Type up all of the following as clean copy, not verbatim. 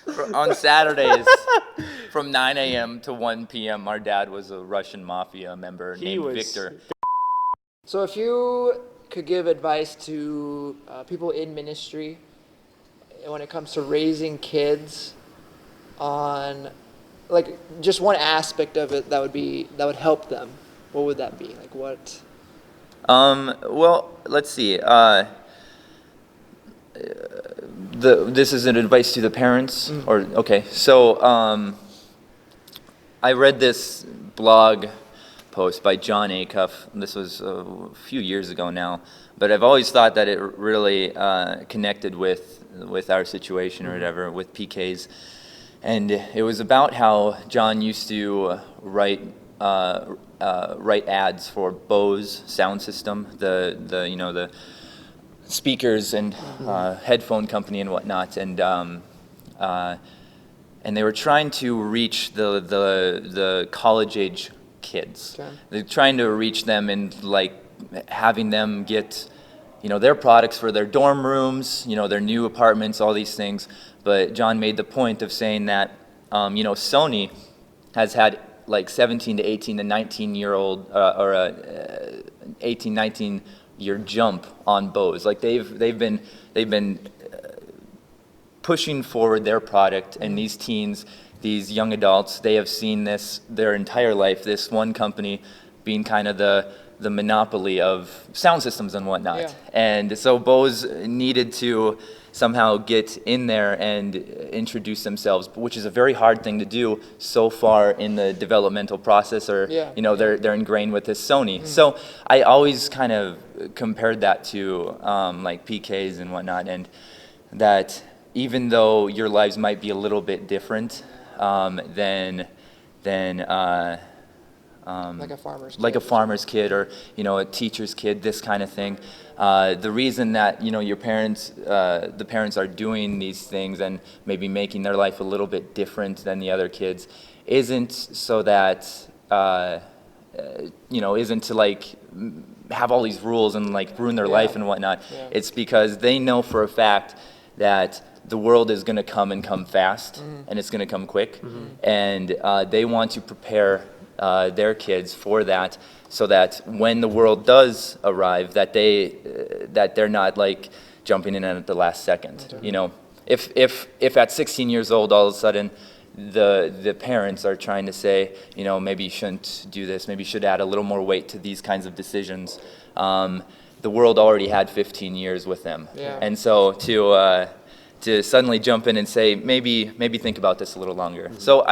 On Saturdays from 9 a.m. to 1 p.m., our dad was a Russian mafia member named Victor. So if you could give advice to people in ministry when it comes to raising kids on, like, just one aspect of it that would help them, what would that be? Like what? Well, let's see. This is an advice to the parents, or okay. So I read this blog post by John Acuff. This was a few years ago now, but I've always thought that it really connected with our situation or whatever with PKs, and it was about how John used to write ads for Bose sound system, the speakers and headphone company and whatnot, and they were trying to reach the college age kids. Okay. They're trying to reach them and like having them get their products for their dorm rooms, their new apartments, all these things. But John made the point of saying that Sony has had like 17 to 18 to 19-year-old or 18, 19-year jump on Bose. Like they've been pushing forward their product, and these teens, these young adults, they have seen this their entire life. This one company being kind of the monopoly of sound systems and whatnot. Yeah. And so Bose needed to somehow get in there and introduce themselves, which is a very hard thing to do so far in the developmental process, or they're ingrained with this Sony. So I always kind of compared that to like PKs and whatnot, and that even though your lives might be a little bit different than Like a farmer's kid. like a farmer's kid or a teacher's kid, this kind of thing. The reason that your parents, the parents are doing these things and maybe making their life a little bit different than the other kids, isn't so that isn't to like have all these rules and like ruin their life and whatnot. Yeah. It's because they know for a fact that the world is going to come fast, and it's going to come quick, and they want to prepare their kids for that, so that when the world does arrive, that they're not like jumping in at the last second. If at 16 years old all of a sudden the parents are trying to say, maybe you shouldn't do this, maybe you should add a little more weight to these kinds of decisions, the world already had 15 years with them. Yeah. And so to suddenly jump in and say, maybe think about this a little longer. So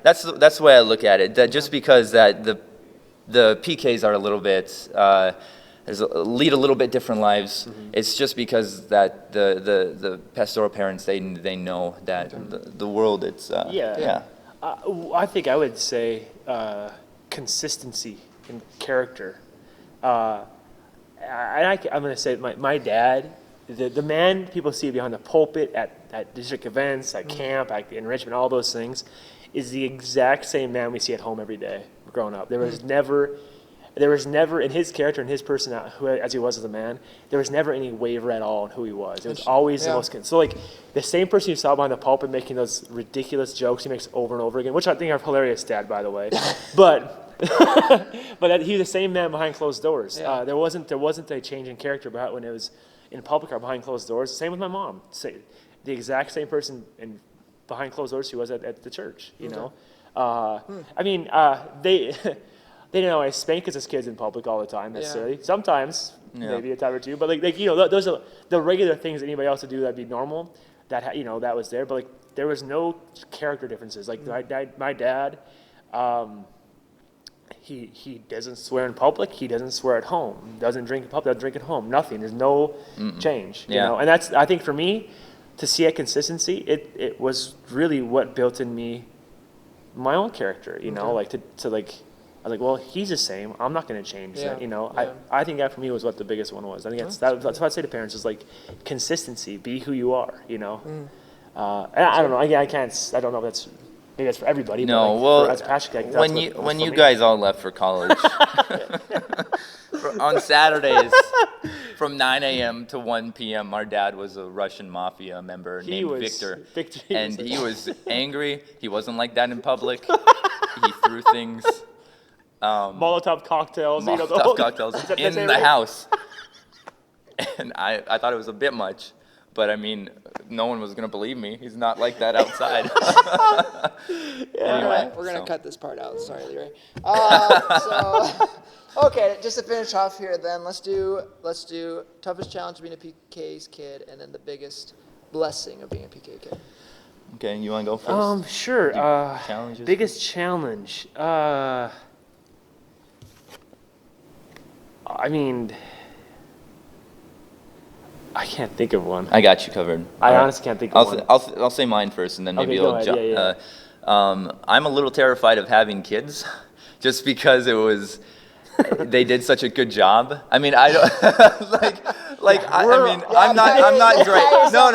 that's the way I look at it. That just because that the PKs are a little bit lead a little bit different lives, it's just because that the pastoral parents they know that the world it's I think I would say consistency in character. I'm going to say my dad. The man people see behind the pulpit at district events, at camp, at enrichment, all those things, is the exact same man we see at home every day growing up. There was never in his character and his personality, as he was as a man, there was never any waver at all in who he was. It was always the most. So like the same person you saw behind the pulpit making those ridiculous jokes he makes over and over again, which I think are hilarious, Dad, by the way, but. But he's the same man behind closed doors. Yeah. There wasn't a change in character about when it was in public or behind closed doors. Same with my mom. The exact same person behind closed doors she was at the church. I mean, they didn't always spank us as kids in public all the time necessarily. Yeah. Sometimes, maybe a time or two. But like those are the regular things that anybody else would do that'd be normal. That that was there. But like there was no character differences. Like my dad. He doesn't swear in public. He doesn't swear at home. Doesn't drink in public. Doesn't drink at home. Nothing. There's no change. And that's, I think for me, to see a consistency, it was really what built in me my own character. Like to like, I was like, well, he's the same. I'm not going to change that. I think that for me was what the biggest one was. I think that's what I say to parents is like consistency. Be who you are. And I don't know. I can't. I don't know if that's. Maybe that's for everybody. No, but well, as a pastor, when you guys all left for college, on Saturdays from 9 a.m. to 1 p.m. Our dad was a Russian mafia member named Victor, and he was angry. He wasn't like that in public. He threw things. Molotov cocktails. Molotov cocktails in the house. And I thought it was a bit much, but I mean, no one was gonna believe me. He's not like that outside. Anyway, we're gonna cut this part out. Sorry, Leroy. Okay, just to finish off here, then let's do toughest challenge of being a PK's kid, and then the biggest blessing of being a PK kid. Okay, you want to go first? Sure. Challenges? Biggest challenge. I mean, I can't think of one. I got you covered. I honestly can't think of one. I'll say mine first, and then maybe Okay, go you'll ahead. jump. Yeah. I'm a little terrified of having kids, just because they did such a good job. I mean, I don't I'm not great. No,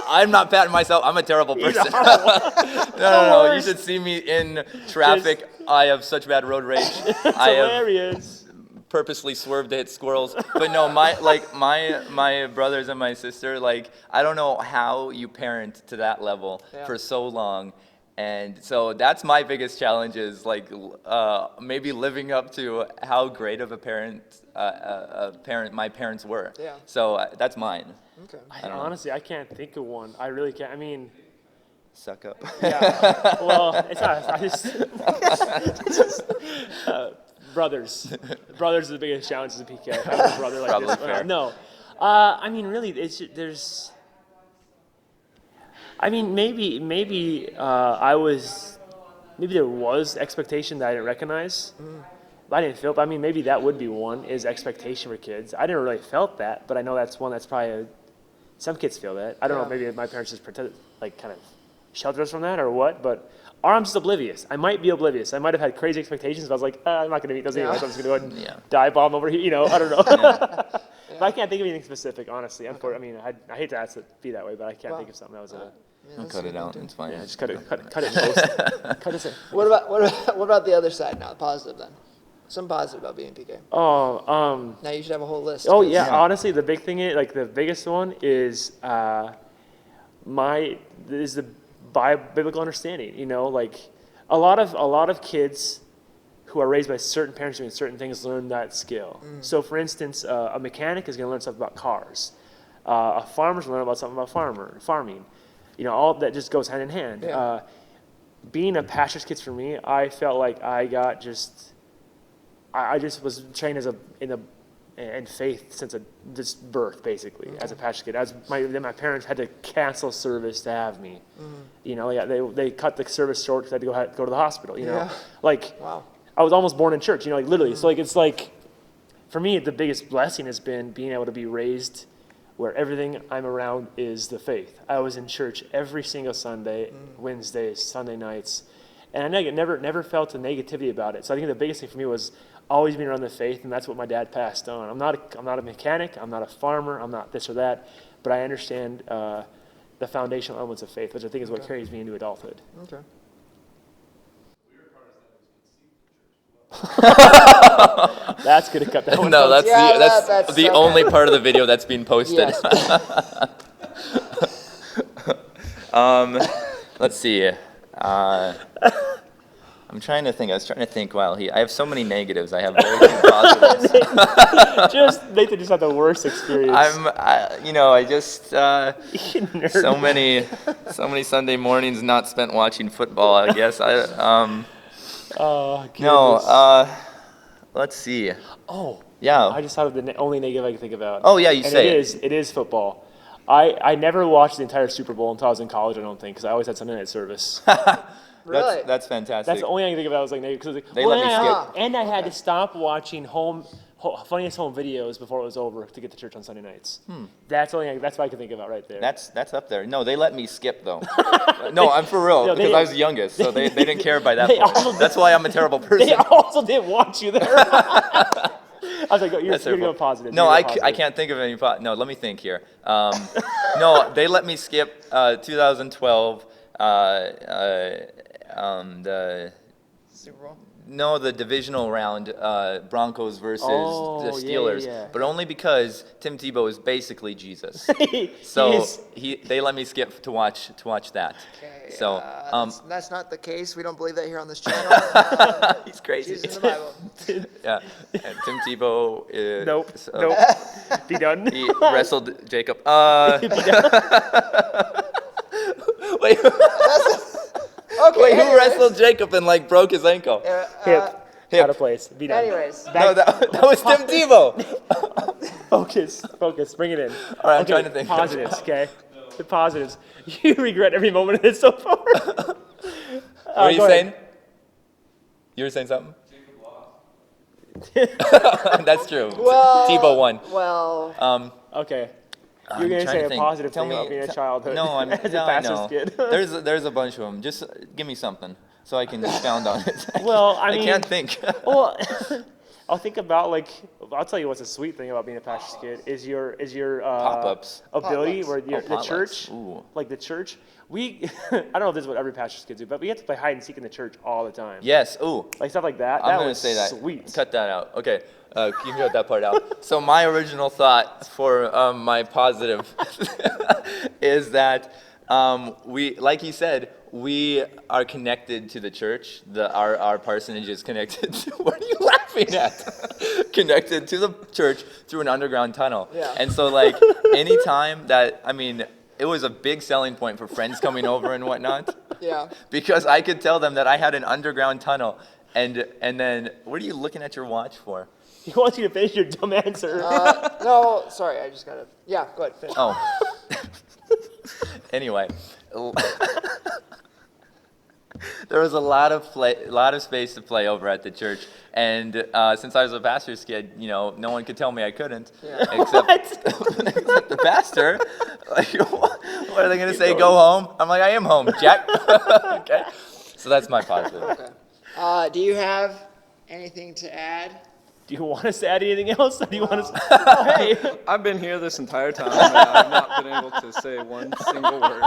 I'm not patting myself. I'm a terrible person. No. You should see me in traffic. I have such bad road rage. I have Hilarious. purposely swerved to hit squirrels. But no, my brothers and my sister, like, I don't know how you parent to that level for so long. And so that's my biggest challenge, is like maybe living up to how great of a parent my parents were. Yeah. So that's mine. Okay. Honestly, I can't think of one. I really can't. I mean, Suck up. yeah. Well, it's not. I just brothers. Brothers are the biggest challenge as a PK. I have a brother like Probably this. fair. No. I mean, really, there's. I mean, maybe there was expectation that I didn't recognize. I didn't feel. But I mean, maybe that would be one, is expectation for kids. I didn't really felt that, but I know that's one that's probably some kids feel that. I don't know. Maybe my parents just pretended, like, kind of sheltered us from that or what. But or I'm just oblivious. I might be oblivious. I might have had crazy expectations. But I was like, I'm not going to meet those anyways. I'm just going to go ahead and dive bomb over here. I don't know. But I can't think of anything specific, honestly. I mean, I hate to ask it be that way, but I can't think of something that was a. I'll cut it out. It's fine. Yeah, just cut it and post. Cut it in. What about the other side now? The positive then. Some positive about being PK. Now you should have a whole list. Oh yeah, honestly, the big thing is, like, the biggest one is the biblical understanding. Like a lot of kids who are raised by certain parents doing certain things learn that skill. So, for instance, a mechanic is going to learn something about cars. A farmer's going to learn about something about farming. All that just goes hand in hand. Yeah. Being a pastor's kid, for me, I felt like I just was trained in faith since this birth, basically, as a pastor's kid. Then my parents had to cancel service to have me. They cut the service short because I had to go to the hospital. Wow. I was almost born in church. Literally. So it's like, for me, the biggest blessing has been being able to be raised where everything I'm around is the faith. I was in church every single Sunday, Wednesdays, Sunday nights, and I never felt a negativity about it. So I think the biggest thing for me was always being around the faith, and that's what my dad passed on. I'm not a mechanic, I'm not a farmer, I'm not this or that, but I understand the foundational elements of faith, which I think is what carries me into adulthood. Okay. That's gonna cut that one. No, out. that's the only part of the video that's being posted. Yes. Let's see. I'm trying to think. I was trying to think. Wow, I have so many negatives. I have very few positives. Nathan just had the worst experience. I just so many Sunday mornings not spent watching football. I guess Oh, goodness. No. Let's see. Oh. Yeah. I just thought of the only negative I can think about. Oh yeah, you say it. It is football. I never watched the entire Super Bowl until I was in college, I don't think, because I always had Sunday night service. Really? That's fantastic. That's the only thing I can think about. I was like, because They let me skip. And I had to stop watching funniest home videos before it was over to get to church on Sunday nights. That's what I can think about right there. That's up there. No, they let me skip thow. No, I'm for real, because I was the youngest, so they didn't care by that point. That's why I'm a terrible person. They also didn't want you there. I was like, you're going to go positive. No, I can't think of any. No, let me think here. No, they let me skip 2012. The Super Bowl? No, the divisional round, Broncos versus Oh, the yeah, Steelers, yeah. but only because Tim Tebow is basically Jesus. He So is- they let me skip to watch that. Okay, So that's not the case. We don't believe that here on this channel. he's crazy. Jesus in the Bible. Yeah, and Tim Tebow. Nope. so Nope. Be done. He wrestled Jacob. Be done. Wait, Okay. wait, who anyways. wrestled Jacob and like broke his ankle? Hip. Hip. Out of place. Be done. Anyways. No, that was Tim Tebow. Focus. Bring it in. All right, I'm trying to think. Positives, okay? The positives. You regret every moment of this so far. What are you go saying? ahead. You were saying something? That's true. Well, Tebow won. Well, Okay. I'm You're going to trying say to a think. positive Tell thing about me- being a t- childhood. No, I'm as a no, I pastor's know. kid. There's a bunch of them. Just give me something so I can expound on it. Well, I mean- can't think. Well, I'll think about I'll tell you what's a sweet thing about being a pastor's kid is your Pop-ups. ability Pop-ups. where the potlucks. church, Ooh. like the church. We I don't know if this is what every pastor's kid do, but we have to play hide and seek in the church all the time. Yes. Ooh. Like stuff like that. I'm That gonna was say that. sweet. Cut that out. Okay. You can cut that part out. So my original thought for my positive is that we, like you said, we are connected to the church. Our parsonage is connected. What are you laughing at? Connected to the church through an underground tunnel. Yeah. And so like anytime that it was a big selling point for friends coming over and whatnot. yeah. Because I could tell them that I had an underground tunnel. And then, what are you looking at your watch for? He wants you to finish your dumb answer. No, sorry. I just gotta. Yeah. Go ahead. Finish. Oh. Anyway, there was a lot of space to play over at the church, and since I was a pastor's kid, no one could tell me I couldn't, Yeah. except the pastor. Like, what are they gonna say? Go home? I'm like, I am home, Jack. Okay, so that's my positive. Okay. Do you have anything to add? Do you want us to add anything else? Or do you want us? Oh, hey. I've been here this entire time, and I've not been able to say one single word.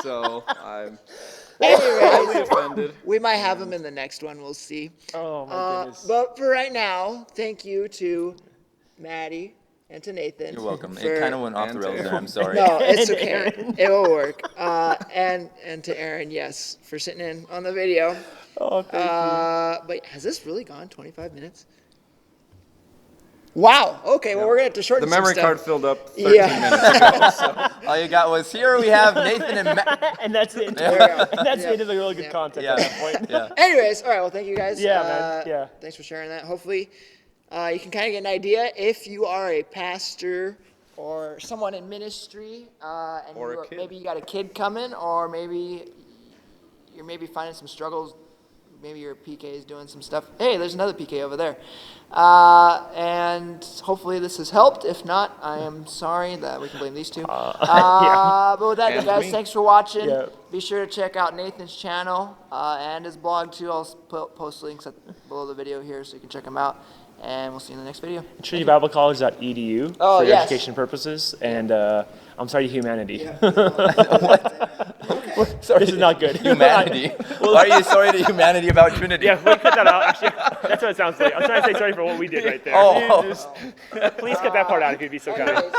So I'm Anyways, highly offended. we might have him in the next one. We'll see. Oh my goodness. But for right now, thank you to Maddie and to Nathan. You're welcome. for- It kind of went off the And rails to there. I'm sorry. No, it's And okay. Aaron. It will work. And to Aaron, yes, for sitting in on the video. Oh, thank you. But has this really gone 25 minutes? Wow. Okay. Well, we're gonna have to The shorten memory some card stuff. filled up 13 Yeah. minutes ago. All you got was here we have Nathan and Matt. And that's it. There we go. And that's Yeah. the end of the really good Yeah. content Yeah. at that point. Yeah. Anyways, all right. Well, thank you guys. Yeah, man. Yeah. Thanks for sharing that. Hopefully, you can kind of get an idea if you are a pastor or someone in ministry, and Or a you are- kid. maybe you got a kid coming, or maybe you're finding some struggles. Maybe your PK is doing some stuff. Hey, there's another PK over there. And hopefully this has helped. If not, I am sorry that we can blame these two. Yeah. But with that, And guys, me. thanks for watching. Yeah. Be sure to check out Nathan's channel and his blog too. I'll post links below the video here so you can check them out. And we'll see you in the next video. TrinityBibleCollege.edu Oh, for yes. education purposes. And I'm sorry, humanity. Sorry, This is not good. Humanity. Why are you sorry to humanity about Trinity? Yeah, we cut that out. Actually, that's what it sounds like. I'm trying to say sorry for what we did right there. Oh. Please cut that part out if you'd be so kind. Anyways,